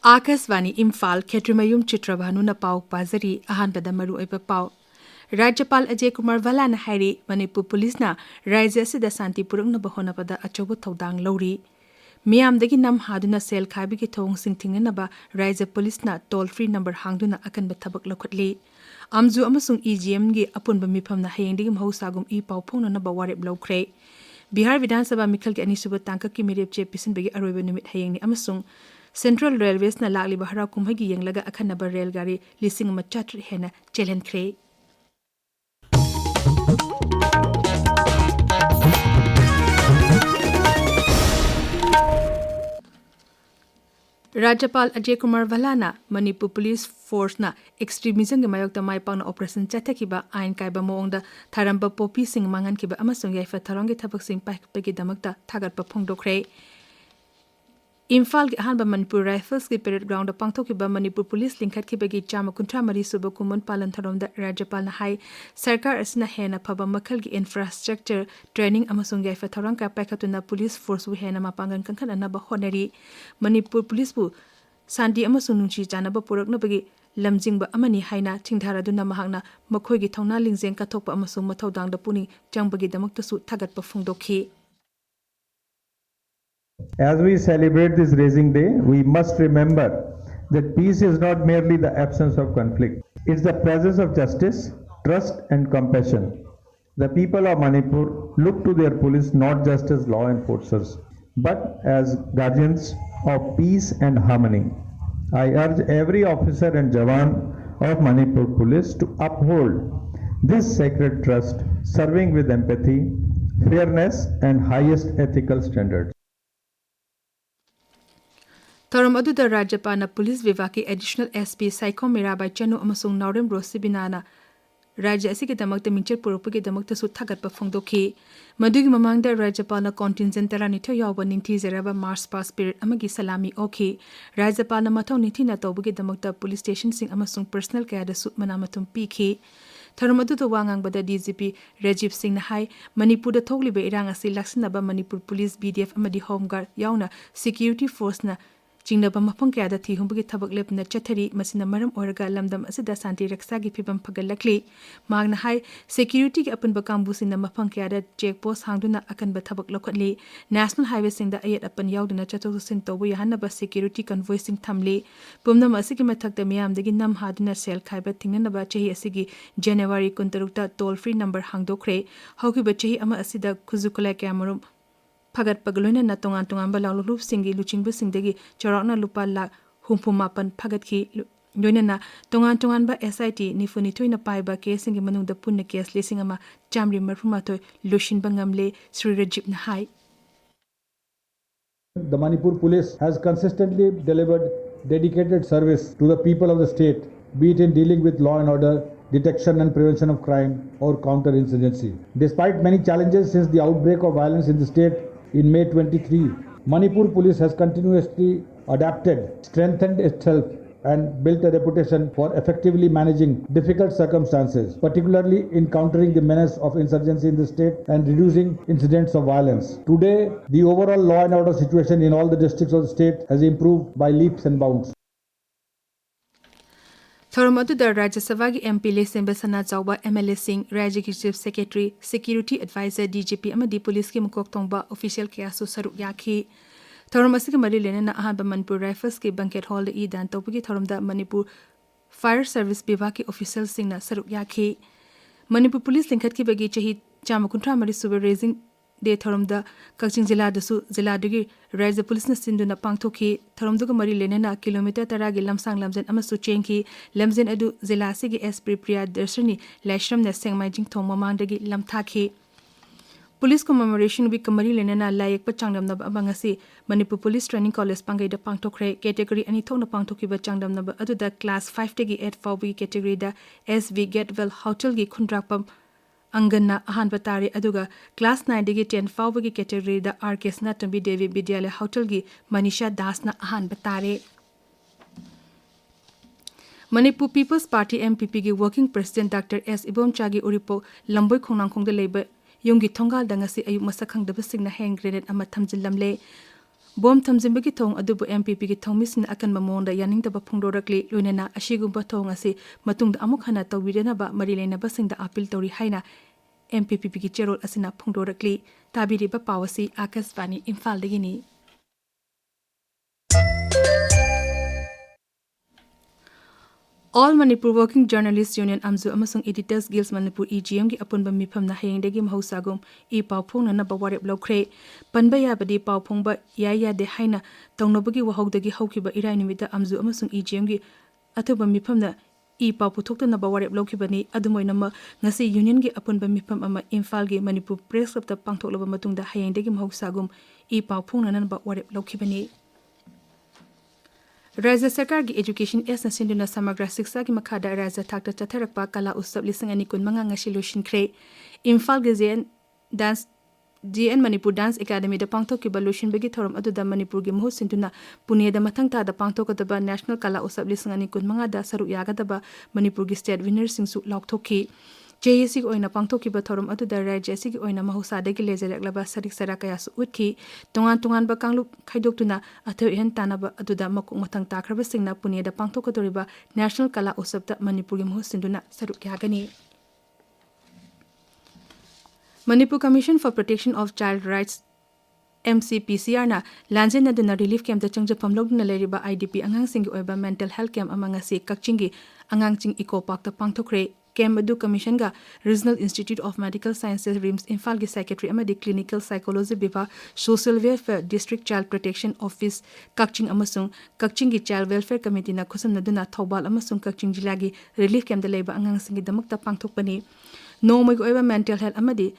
Akasvani Imphal Chitrabhanu Chitrabhanu na pau pazari ahanbada maru oiba pau. Rajapal Ajay Kumar Valana hairi Manipur Police na Raja asida santi puruknaba honapada achoba thodang lori. Miyamdagi nam haduna sel khabigi thong singthingnaba Raja Police na toll free number hangduna akanba thabak lokhatli. Amju amasung EGM gi apunba mifamna hayengdigi mahusagum I pau phongnaba warep lokre. Bihar Vidhan Sabha Mikhal ki anisuba tangka ki mirep che pisinbagi aroiba numit hayengni amasung Central Railways na lakli bahara kumhagi yenglaga akhanaba railgari lising machatri hena chelen kre. Rajapal Ajay Kumar Valana Manipur Police Force na extremism ge mayok ta mai pang na operation chathakiba ain kaiba moongda tharamba popi sing mangan kiba amasung yaifa tharong ge thabak sing paikpagi damakta thagat pa phongdokre. Imphal ki ahanba Manipur Rifles ki parade ground da pangthokiba Manipur Police linkhat ki bagi chama kuntra mari suba kumun palan tharomda Rajapal na hai sarkar asna hena phaba makhal gi infrastructure training amasung yaifa tharang ka paikhatuna police force bu hena mapangan kankhan anaba honari Manipur Police bu sandi amasung nungchi janaba purakna bagi lamjingba amani haina thingtharaduna mahakna makhoi gi thongna lingjeng kathokpa amasung mathodang da puni changbagi damakta su thagat pa phongdokhi. As we celebrate this Raising Day, we must remember that peace is not merely the absence of conflict. It's the presence of justice, trust and compassion. The people of Manipur look to their police not just as law enforcers, but as guardians of peace and harmony. I urge every officer and Jawan of Manipur Police to uphold this sacred trust, serving with empathy, fairness and highest ethical standards. Thorom aduda Rajapal na Police Vivaki Additional SP Saiko Mirabai Chanu amasung Naurem Rosibinana Raja asigi damakta mincher purupugi damakta su thagat pa phongdokhi. Madugi mamangda Rajapal na contingent tara nitho yawba ninthi zeraba Mars Pass Spirit amagi salami okhi. Rajapal na mathau ninthi na tawbugi damakta police station sing amasung personal kaya da su manamatum pikhi. Thorom aduda wangang bada DGP Rajiv Singh na hai Manipur da thogliba irang asi laksinaba Manipur Police BDF amadi Home Guard yauna security force na Jingnaba mafang kaya da thihumbagi thabak lepna chathari masina maram oraga lamdam asida santi raksa gi phibam phagalakli magna hai security gi apunba kambusina mafang kaya da check post hangduna akanba thabak lokhatli national highway singda ayat apan yauduna chathok sin tobu yahanaba security convoy sing thamli pumnam asigi mathakta miyamdagi nam haduna sel khaiba thingnaba chahi asigi January 26 ta toll free number hangdokre haukiba chahi ama asida khuzukula kamarum Pagat pagloina na tongan ba laulup singi luchingbu singdegi chorokna lupa lak humpumapan pagat ki loina na tongan ba SIT nifuni toina paiba ke singi manungda punna kes lesing ama jamri marfumato lushin bangamle Sri Rajib na hai. The Manipur Police has consistently delivered dedicated service to the people of the state, be it in dealing with law and order, detection and prevention of crime or counterinsurgency. Despite many challenges since the outbreak of violence in the state in May 23, Manipur Police has continuously adapted, strengthened itself and built a reputation for effectively managing difficult circumstances, particularly in countering the menace of insurgency in the state and reducing incidents of violence. Today, the overall law and order situation in all the districts of the state has improved by leaps and bounds. Thorom aduda Rajya Sabha gi MP Lesemba Sana Chawba MLA Singh Rajya ki Chief Secretary Security Advisor DGP amadi police ki mukok tongba official kaya su saruk yakhi Thorom asigi mari lena na ahanba Manipur Rifles ki banquet hall da dan tawbugi thorom da Manipur Fire Service Bivaki ki official sing na saruk yakhi Manipur Police linkhat ki bagi chahi chama kuntra mari super raising de thorom da Kakching Jila dasu Jila dugi Rajya Police na sindu na pangthoki thorom duga mari lena na kilometer tara gi lamsang lamjen amasu chenki lamjen adu Jila sigi SP Priya Darshani Lashram na sengmai jing thong mamang dagi lamthaki Police commemoration week kamari lena na layak pa changdam na abangasi Manipur Police Training College pangai da pangthokre category ani thong na pangthoki ba changdam na adu da class 5 tagi 8 fawbi category da SV Getwell Hotel gi khundrakpam Angana ahan batari aduga class 9 digi 10 fawbagi category da RK Snatambi Devi Vidyalaya Hotel gi Manisha Das na ahan batare Manipur People's Party MPP gi working president Dr S Ibomcha gi uripo lamboi khongnang khongda leba yonggi thongal dangasi ayuk masakhang daba singna hang grenade ama thamjil lamle Bom thamjimba ki thong adubu MPP ki thongmisin akan mamonda yaning taba phongdorakli loinena ashigumba thong ase matungda amuk hana tawbirena ba marilena basingda appeal tori haina MPP ki cherol asina phongdorakli tabiri ba pawasi Akashvani Imphal degini. All Manipur Working Journalists Union Amzu amasung Editors Guilds Manipur EGM gi apunba mifam na hayengdegi mahusagum I pawphong na bawarep lokre panba yabadi pawphong ba ya de haina tawnobagi wahogdagi haukiba irai nimita amzu amasung EGM gi athuba mifam na I pawputhokta na bawarep lokibani adumoinama ngasi union gi apunba mifam ama Imphal gi Manipur Press Club ta pangthoklaba matungda hayengdegi mahusagum I pawphong na bawarep lokibani. Raja Sarkar ki Education S na sinduna samagra siksa ki makada Raja Thakta Chatharakpa Kala Usab lising ani kun mga ngasi lushin kre Imphal gi GN Manipur Dance Academy da pangthok ki balushin bagi thoram adu da Manipur gi muhu sinduna Pune da mathang ta da pangthok da ba National Kala Usab lising ani kun mga da saru yaga da ba Manipur gi state winner singsu laukthokki JSC ki oina pangthok ki ba thoram adu da JSC ki oina mahusa da gi lejerak laba sarik sara kaya su utki tongan ba kanglu khaidok tuna atho hen tanaba adu da makuk mathang takraba singna Pune da pangthok doriba National Kala Usab da Manipur gi muhu sinduna saru yagani. Manipur Commission for Protection of Child Rights MCPCR na lanjin naduna relief camp da changjapam logna leriba IDP angang singi oiba mental health camp amanga si kakchingi angang ching eco park ta pangthokre camp adu commission ga Regional Institute of Medical Sciences RIMS Imphal gi secretary amadi clinical psychology biba social welfare district child protection office kakching amasung kakching gi child welfare committee na khusam naduna thobal amasung kakching jila gi relief camp da leiba angang singi damak ta pangthokpani nomoi oiba mental health amadi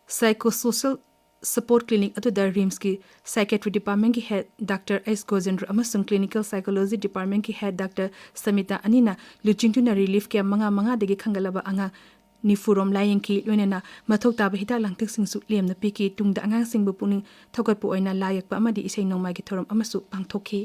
psychosocial support clinic atu the RIMS ki psychiatry department ki head Dr. S. Gojendra amasung clinical psychology department ki head Dr. Samita Anina luchingtuna relief ke manga degi khangalaba anga nifurom layeng ki loinena mathok taba hita langtik singsu lem na piki tungda angang singbu puning thokat pu oina layak pa amadi isai nongmai ki thoram amasu pangthokhi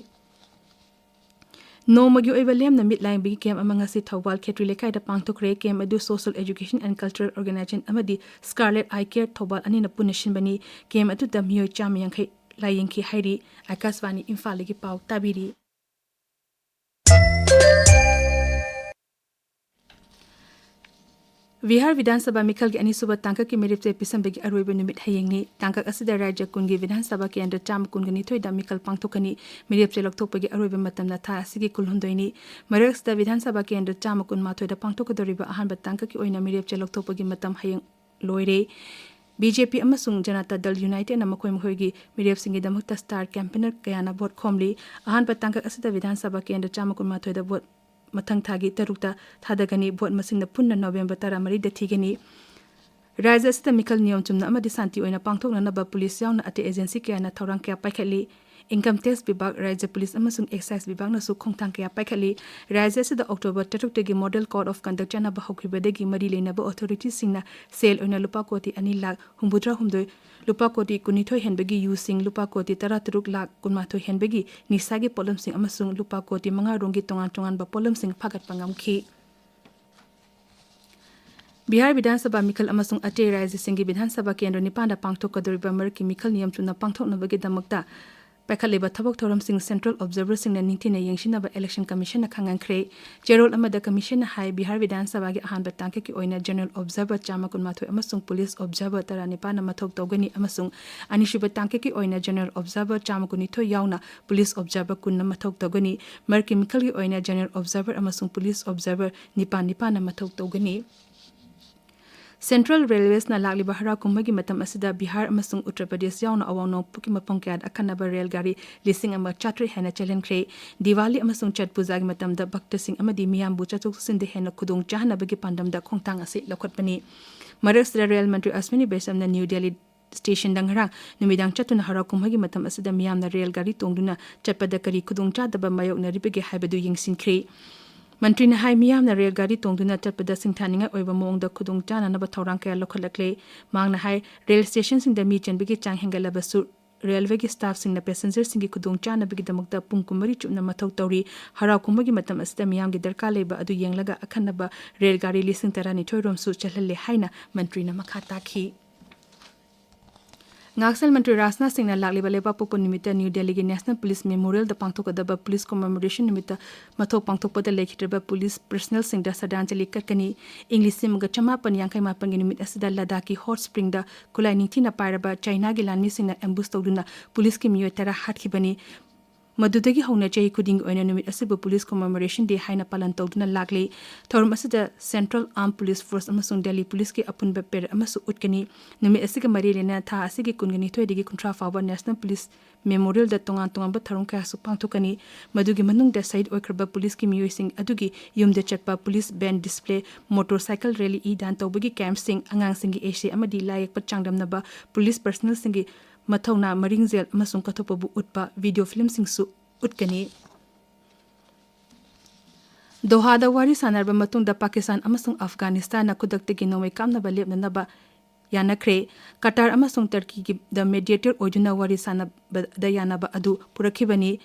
Nomagi oiba lem na midline bigi kem amanga si thawal khetri lekai da pangthokre kem adu social education and cultural organization amadi Scarlet Eye Care thawal ani na punishin bani kem adu da miyoi chamyang khai layeng ki hairi Akashvani Imphal gi paw tabiri. Bihar Vidhan Sabha Mikhal ki ani suba tangka ki merip se pisam begi arwebe numit hayengni tangka asida Rajya kungi Vidhan Sabha ki andra cham kungani thoi da Mikhal pangthokani merip se lokthok begi arwebe matam na tha asigi kulhundoini maraks da Vidhan Sabha ki andra cham kun ma thoi da pangthokadoriba ahan ba tangka ki oina merip se lokthok begi matam hayeng loire BJP amasung Janata Dal United na makoi gi merip singi damakta star campaigner kayana vote khomli ahan ba tangka asida Vidhan Sabha ki andra cham kun ma thoi da vote mathang thagi tarukta thadagani bot masing na punna November 13 da thigani Raja sita Mikhal niyom chumna amadi santi oina pangthokna na ba police yauna ate agency kaya na thorang kaya paikhatli income tax bibag Raja police amasung excise bibag na su khongthang kaya paikhatli Raja sida October 3 tagi model code of conduct jana ba hokribadagi mari leina ba authorities singna sale oina lupa koti 2 lakh humbudra humdoi lupa koti kunithoi henbagi using lupa koti 13 lakh kunmathoi henbagi nisagi polum sing amasung lupa koti manga rongi tongan ba polum sing phagat pangamkhi Bihar Vidhan Sabha Mikhal amasung ate Raja Singhi Vidhan Sabha kendra nipanda pangthok kadoriba marki Mikhal niyam chuna pangthok nabagi damakta paikhaleba thabok thoram sing central observer sing na ningthina yengshina ba election commission na khangang khre jerol amada commission na hai Bihar Vidhan Sabha gi ahan ba tangke ki oina general observer chama kun mathoi amasung police observer tarani pana mathok tawgani amasung anishuba tangke ki oina general observer chama kuni tho yauna police observer kun na mathok tawgani marki Mikhal gi oina general observer amasung police observer nipan na mathok tawgani Central Railways na lagli bahara kumbagi matam asida Bihar amasung Uttar Pradesh yauna awang puki mapong kyad akanaba rail gari lising ama chatri hena chalen kre Diwali amasung Chat Puja gi matam da Bhakta Singh amadi miyam bu chatuk sinde hena khudong chahna bagi pandam da khongtang ase lokhatpani Maras Rail Mantri Aswini Besam na New Delhi station dangrang numidang chatuna hara kumbagi matam asida miyam na rail gari tongduna chatpada kari khudong chadaba mayok na ribege haibadu yingsin kre Mantri na hai miyam na rail gari tongduna chatpada singthaninga oiba mongda khudong chana na ba thorang kaya lokhalakle mang na hai rail station sing da mi chenbigi chang hengalaba su railway gi staff sing na passenger sing gi khudong chana bigi damakta pungkumari chupna mathau tawri hara kumbagi matam asida miyam gi darka leba adu yenglaga akhanaba rail gari lising tarani thoirom su chalhalle haina mantri na makha takhi Ngaksal Mantri Rajnath Singh na lakli baleba popo nimita New Delhi gi National Police Memorial da pangthokadaba police commemoration nimita mathok pangthokpada lekhitraba police personnel sing da sadanjali katkani English sim ga chamapan yangkai mapan gi nimit asida Ladakh hot spring da kulai ningthi na pairaba China gi lanmi sing na ambush tawduna police ki miyoi tara hathkhibani Madudagi hona chai kuding oina numit asibu police commemoration day haina palan tawduna lakli thorum asida Central Armed Police Force amasung Delhi Police ki apun beper amasu utkani numit asiga mari lena tha asigi kungani thoidigi kuntra fawa National Police Memorial da tongan ba tharum ka su pangthokani madugi manung da side oikraba police ki miyoi sing adugi yumde chatpa police band display motorcycle rally e dan tawbagi camp sing angang singi asia amadi layak pa changdamnaba police personnel singi Mathauna Maringzel amasung kathopabu utpa video film singsu utkani Doha da wari sanarba matungda Pakistan amasung Afghanistan na kudaktagi nomai kamna ba lepna ba yanakre Qatar amasung Turkey gi the mediator ojuna wari sanaba da yanaba adu purakhibani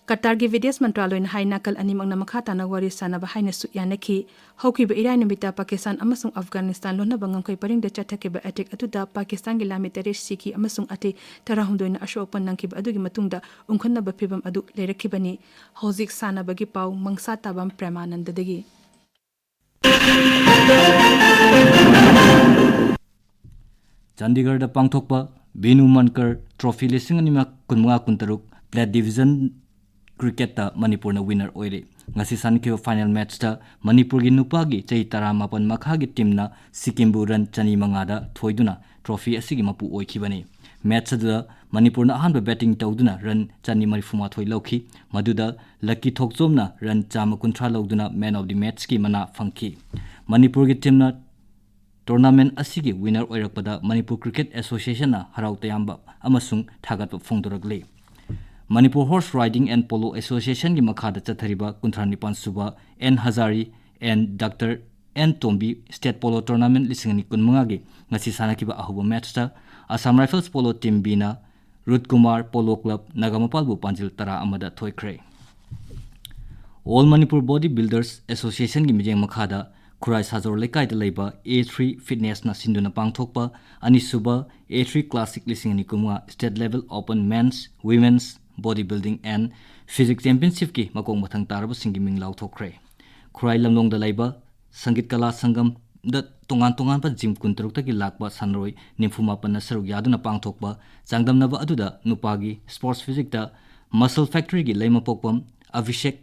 Qatar gi Videsh Mantraloy na haina kal animang na makhata na wari sanaba haina su yanaki hauki ba irai namita Pakistan amasung Afghanistan lona bangam kai paring da chathake ba attack atu da Pakistan gi lamitere siki amasung ate tarahundoi na ashopan nangki ba adugi matungda ungkhanna ba phibam adu leirakhibani hozik sanaba gi pau Mangsatabam Premananda dagi Chandigarh da pangthokpa Binu Mankar Trophy lising anima kunmunga kuntaruk Plate Division Cricket ta Manipur na winner oire ngasi sankyo final match ta Manipur gi nupa gi chei 18 makha gi team na Sikkim bu run chani manga da thoiduna trophy asigi mapu oikhibani match da Manipur na ahan batting tawduna run chani marifuma thoi lokhi maduda Lucky Thokchom na run chama kunthra loduna man of the match ki mana phangki Manipur gi team na tournament asigi winner oirakpada Manipur Cricket Association na harau tayamba amasung thagat phongdoragle Manipur Horse Riding and Polo Association gi makhada chathariba kunthani pansuba N Hazari and Dr. N Tombi State Polo Tournament lisingani kunmunga gi ngasi sanakiba ahuba match ta Assam Rifles Polo Team Bina Ruth Kumar Polo Club Nagamapal bu panjil tara amada thoikre All Manipur Bodybuilders Association gi mijeng makhada Khurai Sajor Lekai da leiba A3 Fitness na sinduna pangthokpa anisuba A3 Classic lisingani kunmunga State Level Open Men's Women's Bodybuilding and Physics Championship ki makong mathang taraba singi ming lau thokre Khurai lamlong da laiba Sangit Kala Sangam da tongan pa gym kuntaruk ta ki lakba sanroi nimfuma pan saruk yaduna pangthokpa changdamna ba aduda nupagi sports physics da Muscle Factory gi leima pokpam Abhishek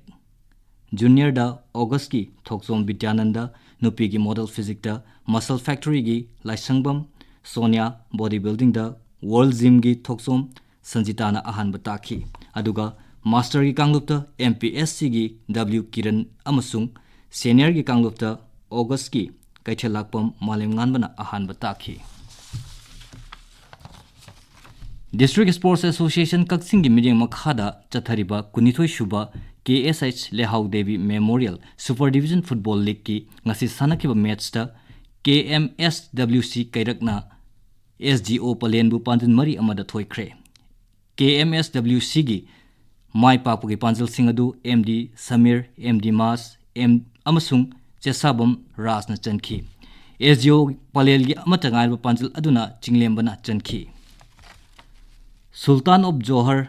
Junior da August ki Thoksom Vidyananda nupi gi Model Physics da Muscle Factory gi Laisangbam Sonia Bodybuilding da World Gym gi Thoksom Sanjitana ahan bataki aduga master gi kanglupta MPSC gi W Kiran amasung senior gi kanglupta August ki kaithelakpam malem nganbana ahan bataki District Sports Association Kaksing gi mijeng makhada chathariba kunithoi shuba KSH Lehau Devi Memorial Super Division Football League ki ngasi sanakiba match ta KMSWC Kairakna SGO Palenbu Panjin Mari amada thoikre KMSWC gi Mai Papu gi Panjil Singadu MD Samir MD Mas M amasung Chesabam Raj na chankhi SGO Palel gi amata ngai Panjil aduna chinglembana chankhi Sultan of Johor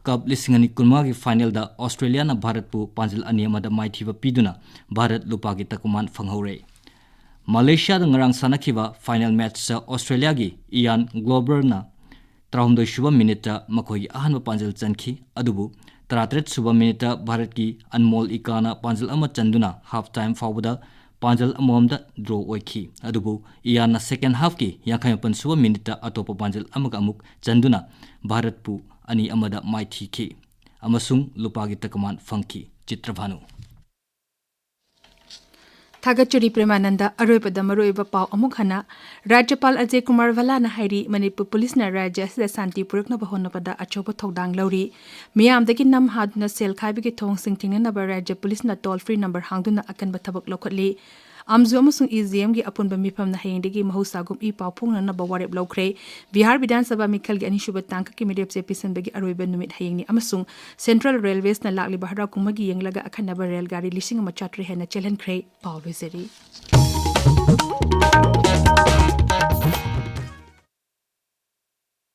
Cup lisingani kunma gi final da Australia na Bharat pu Panjil ani amada mai thiba piduna Bharat lupa gi takuman phanghore Malaysia da ngarang sanakhiba final match sa Australia gi Ian Glover na 3 shuba minute makhoi ahanba panjil chankhi adubu 33 shuba minute Bharat ki Anmol Ikana panjil ama chanduna half time fawda panjil amomda draw oikhi adubu Ian na second half ki 58 shuba minute atopa panjil amaga amuk chanduna Bharat pu ani amada mai thikhi amasung lupagi takaman phangki Chitrabhanu Thagachuri Premananda aroipada maroiba pau amuk hana Rajyapal Ajay Kumar Vala na hairi Manipur Police na Rajya asida santi purakna bahona pada achoba thodang lauri miyamdagi nam haduna sel khaibigi thong singtingna na Rajya Police na toll free number hangduna akan bathabak lokhatli amzu amasung EGM gi apunba mifam na hayengdagi mahusagum I pau phungna na bawarep lokre Bihar Vidhan Sabha Mikhal gi anishuba tangka ki midep se pisanbagi aroiba numit hayengni amasung Central Railways na lakli bahara kumagi yenglaga akhanaba rail gari lising ma chatre hena chelen kre pau loiseri